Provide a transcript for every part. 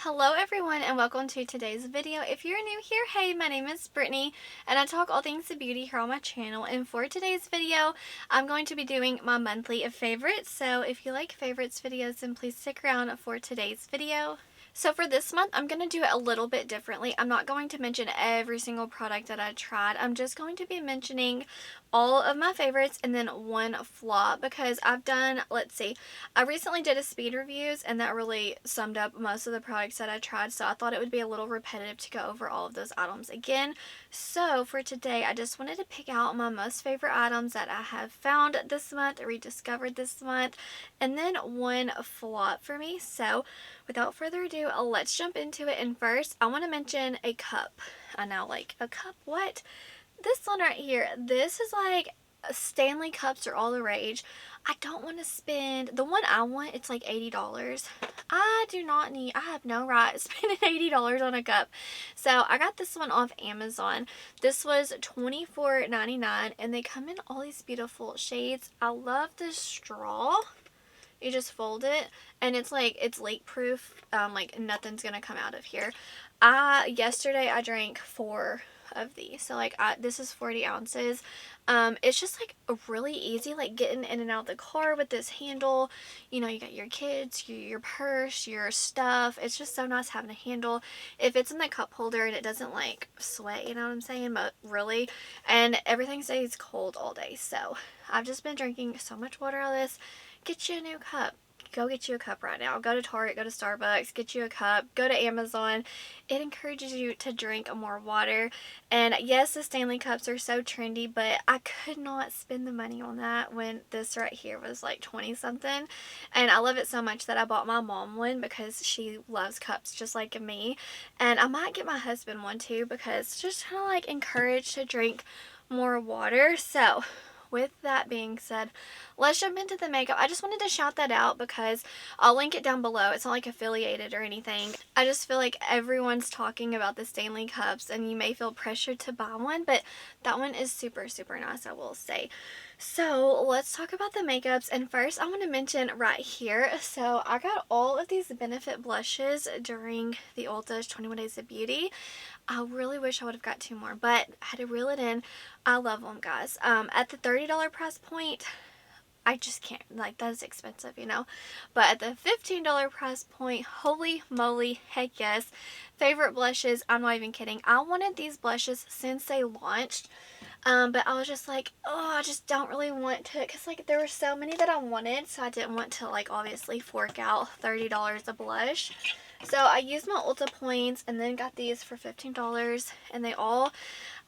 Hello everyone and welcome to today's video. If you're new here, hey, my name is Brittany and I talk all things beauty here on my channel, and for today's video I'm going to be doing my monthly favorites. So if you like favorites videos, then please stick around for today's video. So for this month, I'm going to do it a little bit differently. I'm not going to mention every single product that I tried. I'm just going to be mentioning all of my favorites and then one flop, because I've done, let's see, I recently did a speed reviews and that really summed up most of the products that I tried, so I thought it would be a little repetitive to go over all of those items again. So for today, I just wanted to pick out my most favorite items that I have found this month, rediscovered this month, and then one flop for me. So without further ado, let's jump into it. And first, I want to mention a cup. I know, like, a cup? What? This one right here, this is like, Stanley Cups are all the rage. I don't want to spend, the one I want, it's like $80. I do not need, I have no right spending $80 on a cup. So I got this one off Amazon. This was $24.99 and they come in all these beautiful shades. I love this straw. You just fold it and it's like, it's leak proof. Like nothing's gonna come out of here. Yesterday I drank 4 of these, so like this is 40 ounces. It's just like really easy, like getting in and out of the car with this handle. You know, you got your kids, your purse, your stuff. It's just so nice having a handle. If it's in the cup holder and it doesn't like sweat, you know what I'm saying, but really, and everything stays cold all day. So I've just been drinking so much water out of this. Get you a new cup. Go get you a cup right now. Go to Target, go to Starbucks, get you a cup, go to Amazon. It encourages you to drink more water. And yes, the Stanley Cups are so trendy, but I could not spend the money on that when this right here was like 20 something. And I love it so much that I bought my mom one because she loves cups just like me. And I might get my husband one too, because just kind of like encouraged to drink more water. So with that being said, let's jump into the makeup. I just wanted to shout that out because I'll link it down below. It's not like affiliated or anything. I just feel like everyone's talking about the Stanley Cups and you may feel pressured to buy one, but that one is super, super nice, I will say. So let's talk about the makeups, and first I want to mention right here, so I got all of these Benefit blushes during the Ulta's 21 Days of Beauty. I really wish I would have got 2 more, but I had to reel it in. I love them, guys. At the $30 price point, I just can't, like, that is expensive, you know. But at the $15 price point, holy moly, heck yes. Favorite blushes, I'm not even kidding. I wanted these blushes since they launched. But I was just like, oh, I just don't really want to, because like there were so many that I wanted, so I didn't want to like obviously fork out $30 a blush. So I used my Ulta points and then got these for $15, and they all,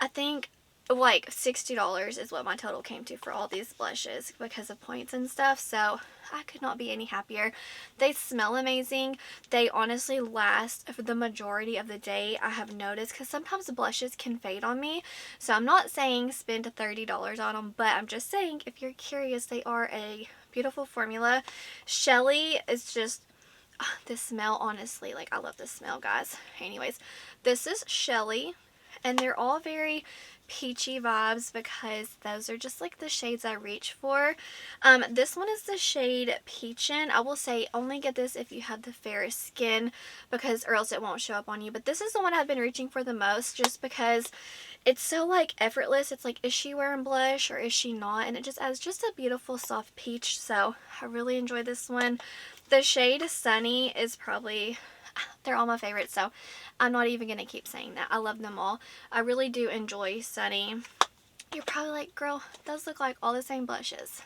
I think, like $60 is what my total came to for all these blushes because of points and stuff. So I could not be any happier. They smell amazing. They honestly last for the majority of the day, I have noticed, because sometimes the blushes can fade on me. So I'm not saying spend $30 on them, but I'm just saying if you're curious, they are a beautiful formula. Shelly is just, this smell, honestly, like I love this smell, guys. Anyways, this is Shelly, and they're all very peachy vibes because those are just like the shades I reach for. This one is the shade Peachin'. I will say only get this if you have the fairest skin, because or else it won't show up on you. But this is the one I've been reaching for the most, just because it's so like effortless. It's like, is she wearing blush or is she not? And it just adds just a beautiful soft peach. So I really enjoy this one. The shade Sunny is probably, they're all my favorites, so I'm not even going to keep saying that. I love them all. I really do enjoy Sunny. You're probably like, girl, those look like all the same blushes.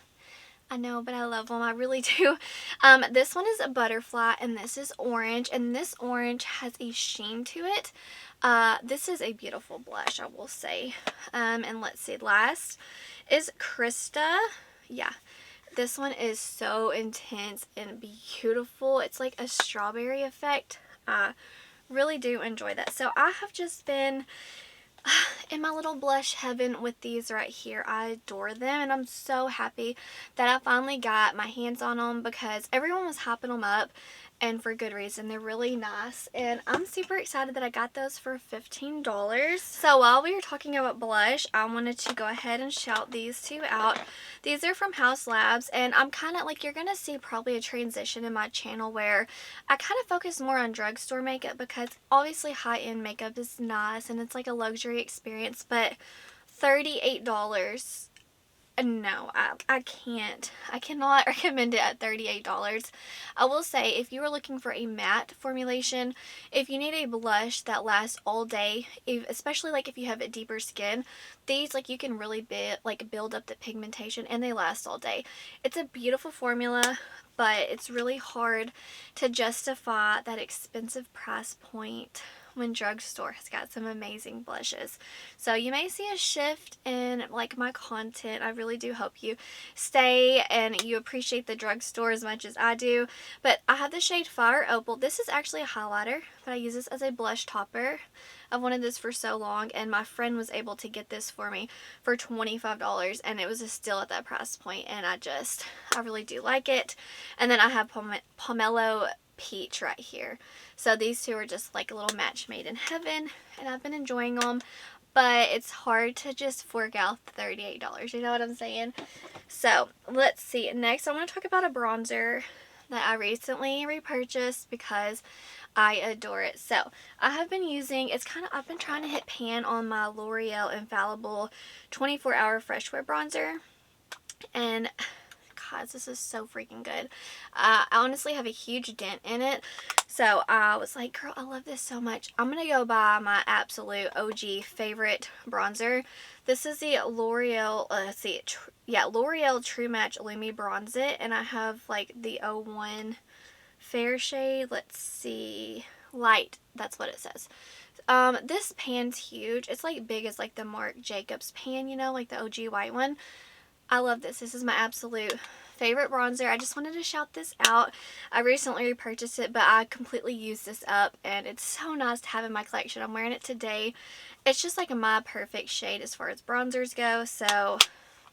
I know, but I love them. I really do. This one is a butterfly, and this is orange, and this orange has a sheen to it. This is a beautiful blush, I will say. And let's see, last is Krista. Yeah. This one is so intense and beautiful. It's like a strawberry effect. I really do enjoy that. So I have just been in my little blush heaven with these right here. I adore them, and I'm so happy that I finally got my hands on them, because everyone was hyping them up and for good reason. They're really nice, and I'm super excited that I got those for $15. So while we were talking about blush, I wanted to go ahead and shout these two out. These are from Haus, and I'm kind of like, you're gonna see probably a transition in my channel where I kind of focus more on drugstore makeup, because obviously high-end makeup is nice and it's like a luxury experience, but $38, no, I can't. I cannot recommend it at $38. I will say, if you are looking for a matte formulation, if you need a blush that lasts all day, especially like if you have a deeper skin, these, like, you can really build up the pigmentation and they last all day. It's a beautiful formula, but it's really hard to justify that expensive price point when drugstore has got some amazing blushes. So you may see a shift in like my content. I really do hope you stay and you appreciate the drugstore as much as I do. But I have the shade Fire Opal. This is actually a highlighter, but I use this as a blush topper. I've wanted this for so long, and my friend was able to get this for me for $25, and it was still at that price point, and I really do like it. And then I have Pomelo Peach right here. So these two are just like a little match made in heaven, and I've been enjoying them, but it's hard to just fork out $38, you know what I'm saying? So let's see, next I want to talk about a bronzer that I recently repurchased because I adore it. So I have been using, I've been trying to hit pan on my L'Oreal Infallible 24-hour Fresh Wear Bronzer, and God, this is so freaking good. I honestly have a huge dent in it, so I was like, girl, I love this so much. I'm going to go buy my absolute OG favorite bronzer. This is the L'Oreal, L'Oreal True Match Lumi Bronze It, and I have like the 01 fair shade. Let's see, light, that's what it says. This pan's huge. It's like big as like the Marc Jacobs pan, you know, like the OG white one. I love this. This is my absolute favorite bronzer. I just wanted to shout this out. I recently repurchased it, but I completely used this up, and it's so nice to have in my collection. I'm wearing it today. It's just like my perfect shade as far as bronzers go. So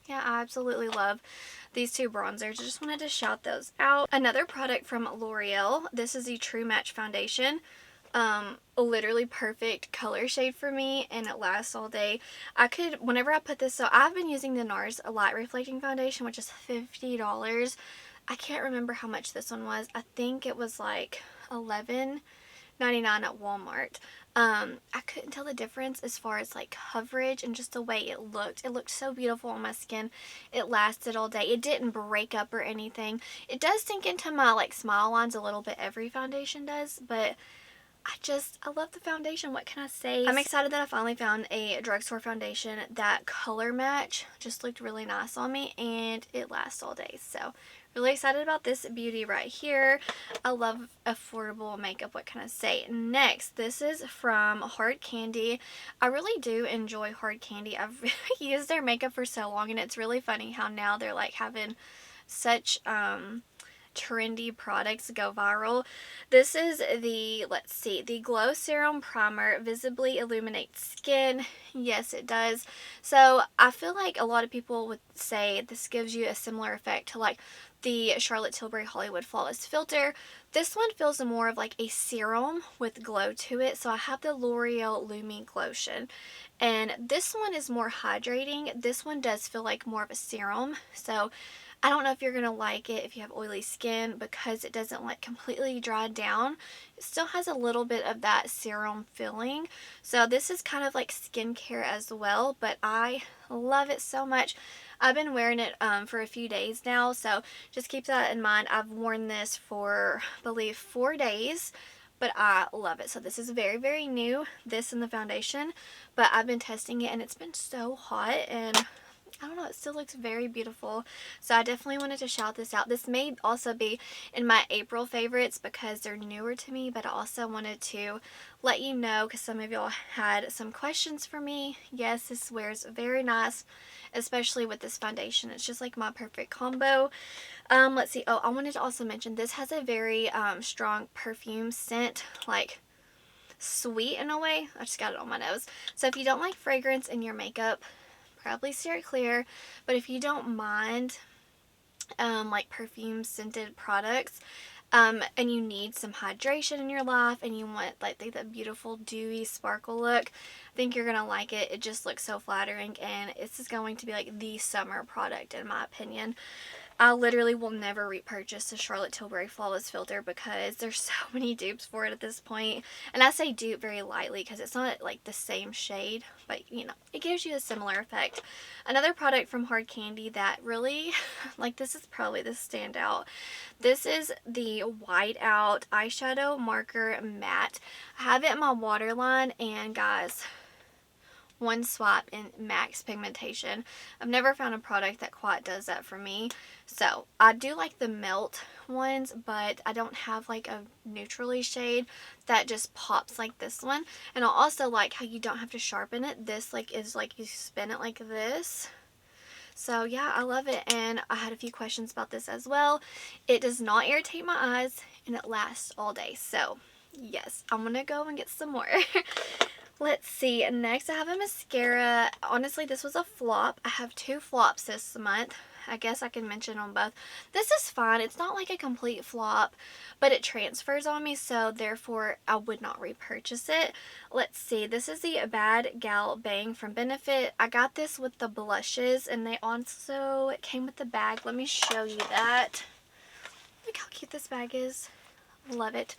yeah, I absolutely love these two bronzers. I just wanted to shout those out. Another product from L'Oreal. This is the True Match Foundation. Literally perfect color shade for me, and it lasts all day. Whenever I put this, so I've been using the NARS Light Reflecting Foundation, which is $50. I can't remember how much this one was. I think it was like $11.99 at Walmart. I couldn't tell the difference as far as like coverage and just the way it looked. It looked so beautiful on my skin. It lasted all day. It didn't break up or anything. It does sink into my like smile lines a little bit. Every foundation does, but I love the foundation. What can I say? I'm excited that I finally found a drugstore foundation that color match. Just looked really nice on me, and it lasts all day. So really excited about this beauty right here. I love affordable makeup. What can I say? Next, this is from Hard Candy. I really do enjoy Hard Candy. I've used their makeup for so long, and it's really funny how now they're like having such trendy products go viral. This is the, let's see, the Glow Serum Primer visibly illuminates skin. Yes, it does. So I feel like a lot of people would say this gives you a similar effect to like the Charlotte Tilbury Hollywood Flawless Filter. This one feels more of like a serum with glow to it. So I have the L'Oreal Lumi Glotion, and this one is more hydrating. This one does feel like more of a serum. So I don't know if you're going to like it if you have oily skin, because it doesn't like completely dry down. It still has a little bit of that serum feeling. So this is kind of like skincare as well, but I love it so much. I've been wearing it for a few days now, so just keep that in mind. I've worn this for, I believe, 4 days, but I love it. So this is very, very new, this and the foundation, but I've been testing it and it's been so hot, and I don't know, it still looks very beautiful. So I definitely wanted to shout this out. This may also be in my April favorites because they're newer to me, but I also wanted to let you know because some of y'all had some questions for me. Yes, this wears very nice, especially with this foundation. It's just like my perfect combo. Let's see. Oh, I wanted to also mention this has a very strong perfume scent, like sweet in a way. I just got it on my nose. So if you don't like fragrance in your makeup, probably steer clear, but if you don't mind like perfume scented products, and you need some hydration in your life and you want like that beautiful dewy sparkle look, I think you're gonna like it. It just looks so flattering, and this is going to be like the summer product in my opinion. I literally will never repurchase the Charlotte Tilbury Flawless Filter because there's so many dupes for it at this point. And I say dupe very lightly because it's not like the same shade, but you know, it gives you a similar effect. Another product from Hard Candy that really, like, this is probably the standout. This is the White Out Eyeshadow Marker Matte. I have it in my waterline, and guys, one swipe in max pigmentation. I've never found a product that quite does that for me. So I do like the melt ones, but I don't have like a neutrally shade that just pops like this one. And I also like how you don't have to sharpen it. This like is like you spin it like this. So yeah, I love it, and I had a few questions about this as well. It does not irritate my eyes, and it lasts all day. So yes, I'm gonna go and get some more. Let's see, next I have a mascara. Honestly, this was a flop. I have 2 flops this month. I guess I can mention on both. This is fine. It's not like a complete flop, but it transfers on me, so therefore I would not repurchase it. Let's see, this is the Bad Gal Bang from Benefit. I got this with the blushes, and they also came with the bag. Let me show you that. Look how cute this bag is. Love it.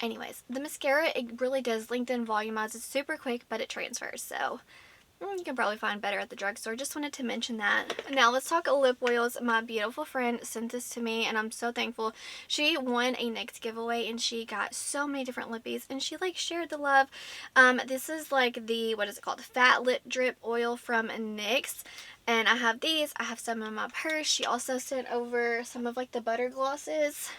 Anyways, the mascara, it really does lengthen, volumize. It's super quick, but it transfers, so you can probably find better at the drugstore. Just wanted to mention that. Now let's talk lip oils. My beautiful friend sent this to me, and I'm so thankful. She won a NYX giveaway, and she got so many different lippies, and she like shared the love. This is like the, what is it called? Fat Lip Drip Oil from NYX. And I have these. I have some in my purse. She also sent over some of like the butter glosses.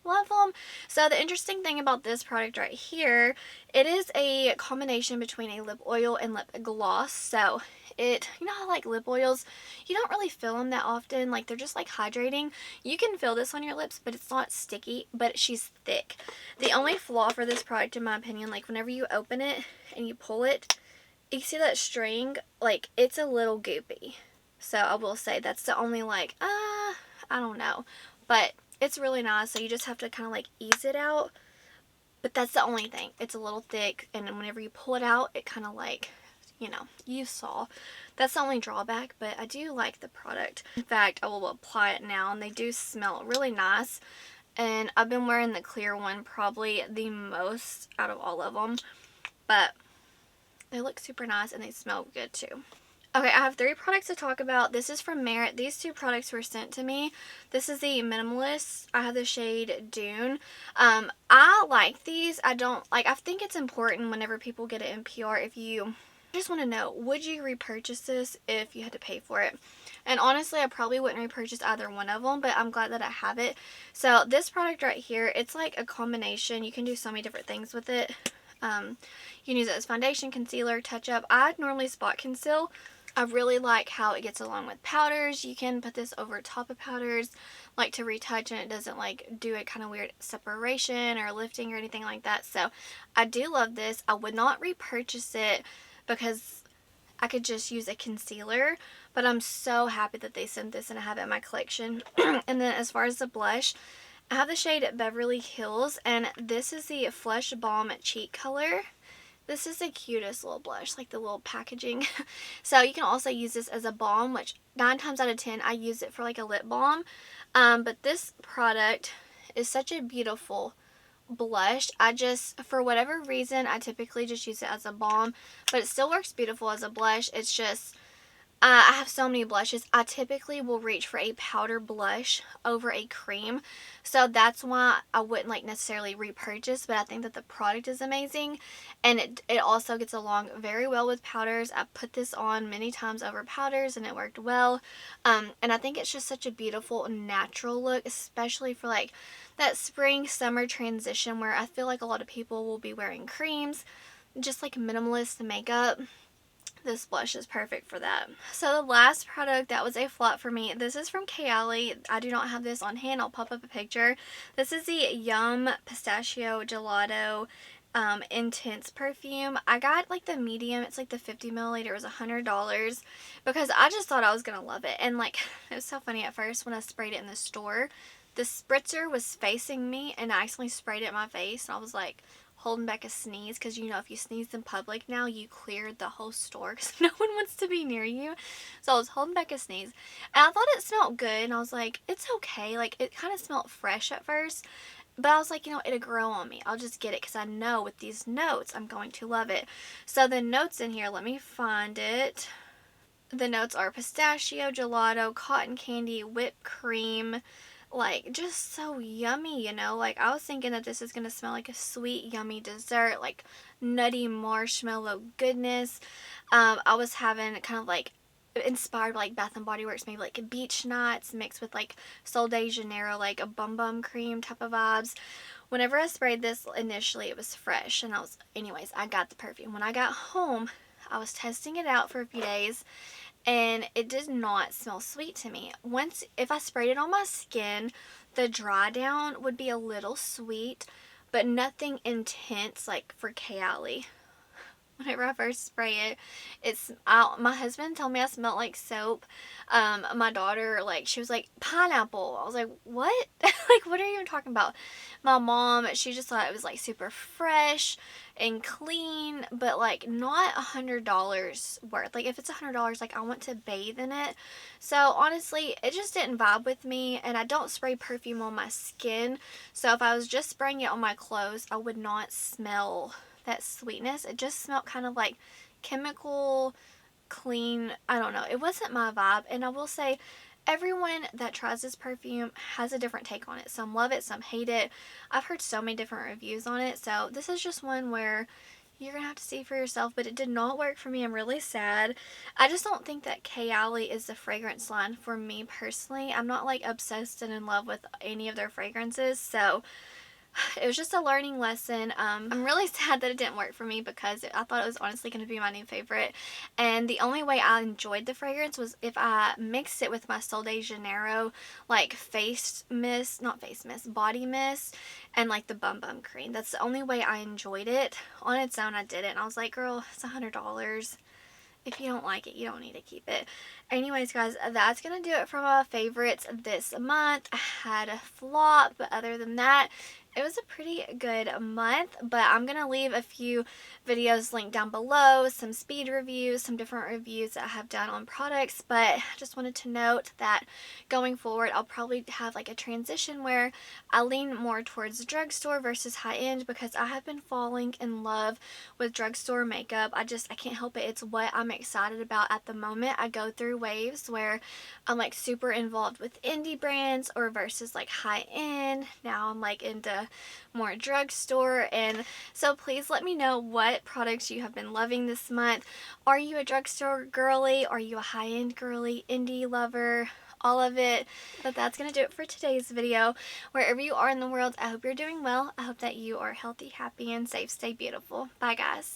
Love them. So the interesting thing about this product right here, it is a combination between a lip oil and lip gloss. So it, you know how like lip oils, you don't really feel them that often, like they're just like hydrating. You can feel this on your lips, but it's not sticky, but she's thick. The only flaw for this product, in my opinion, like whenever you open it and you pull it, you see that string, like it's a little goopy. So I will say that's the only like, I don't know, but it's really nice. So you just have to kind of like ease it out, but that's the only thing. It's a little thick, and whenever you pull it out, it kind of like, you know, you saw. That's the only drawback, but I do like the product. In fact, I will apply it now, and they do smell really nice. And I've been wearing the clear one probably the most out of all of them, but they look super nice and they smell good too. Okay, I have 3 products to talk about. This is from Merit. These 2 products were sent to me. This is the Minimalist. I have the shade Dune. I like these. I think it's important whenever people get an NPR, if you, I just want to know, would you repurchase this if you had to pay for it? And honestly, I probably wouldn't repurchase either one of them, but I'm glad that I have it. So this product right here, it's like a combination. You can do so many different things with it. You can use it as foundation, concealer, touch-up. I normally spot conceal. I really like how it gets along with powders. You can put this over top of powders, like to retouch, and it doesn't like do a kind of weird separation or lifting or anything like that. So I do love this. I would not repurchase it because I could just use a concealer, but I'm so happy that they sent this and I have it in my collection. And then as far as the blush, I have the shade Beverly Hills, and this is the Flesh Balm Cheek Color. This is the cutest little blush, like the little packaging. So you can also use this as a balm, which 9 times out of 10 I use it for like a lip balm. But this product is such a beautiful blush. For whatever reason, I typically just use it as a balm, but it still works beautiful as a blush. It's just, I have so many blushes. I typically will reach for a powder blush over a cream. So that's why I wouldn't like necessarily repurchase, but I think that the product is amazing. And it also gets along very well with powders. I put this on many times over powders and it worked well. And I think it's just such a beautiful natural look, especially for like that spring summer transition where I feel like a lot of people will be wearing creams, just like minimalist makeup. This blush is perfect for that. So the last product that was a flop for me, this is from Kayali. I do not have this on hand. I'll pop up a picture. This is the Yum Pistachio Gelato Intense perfume. I got like the medium. It's like the 50 milliliter. It was $100 because I just thought I was going to love it. And like, it was so funny at first when I sprayed it in the store. the spritzer was facing me and I accidentally sprayed it in my face, and I was like holding back a sneeze, because you know if you sneeze in public now, you cleared the whole store because no one wants to be near you. So I was holding back a sneeze, and I thought it smelled good, and I was like, it's okay. Like, it kind of smelled fresh at first, but I was like, you know, it'll grow on me. I'll just get it because I know with these notes I'm going to love it. So the notes in here, let me find it. The notes are pistachio, gelato, cotton candy, whipped cream. Like, just so yummy, you know. Like, I was thinking that this is going to smell like a sweet, yummy dessert, like nutty marshmallow goodness. I was having kind of like inspired by like Bath and Body Works, maybe like beach nuts mixed with like Sol de Janeiro, like a bum bum cream type of vibes. Whenever I sprayed this initially, it was fresh, and anyways, I got the perfume. When I got home, I was testing it out for a few days, and it did not smell sweet to me. If I sprayed it on my skin, the dry down would be a little sweet, but nothing intense like for Kayali. Whenever I first spray it, my husband told me I smelled like soap. My daughter, like, she was like, pineapple. I was like, what? Like, what are you even talking about? My mom, she just thought it was like super fresh and clean, but like not $100 worth. Like, if it's $100, like, I want to bathe in it. So honestly, it just didn't vibe with me, and I don't spray perfume on my skin. So if I was just spraying it on my clothes, I would not smell that sweetness. It just smelled kind of like chemical, clean. I don't know. It wasn't my vibe. And I will say, everyone that tries this perfume has a different take on it. Some love it, some hate it. I've heard so many different reviews on it. So this is just one where you're going to have to see for yourself. But it did not work for me. I'm really sad. I just don't think that Kayali is the fragrance line for me personally. I'm not like obsessed and in love with any of their fragrances. So it was just a learning lesson. I'm really sad that it didn't work for me, because I thought it was honestly going to be my new favorite. And the only way I enjoyed the fragrance was if I mixed it with my Sol de Janeiro, like body mist, and like the Bum Bum cream. That's the only way I enjoyed it. On its own, I didn't. And I was like, girl, it's $100. If you don't like it, you don't need to keep it. Anyways, guys, that's going to do it for my favorites this month. I had a flop, but other than that, it was a pretty good month. But I'm going to leave a few videos linked down below, some speed reviews, some different reviews that I have done on products. But I just wanted to note that going forward, I'll probably have like a transition where I lean more towards drugstore versus high-end, because I have been falling in love with drugstore makeup. I can't help it. It's what I'm excited about at the moment. I go through waves where I'm like super involved with indie brands or versus like high-end. Now I'm like into more drugstore, and so please let me know what products you have been loving this month. Are you a drugstore girly? Are you a high-end girly? Indie lover? All of it. But that's going to do it for today's video. Wherever you are in the world, I hope you're doing well. I hope that you are healthy, happy, and safe. Stay beautiful. Bye, guys.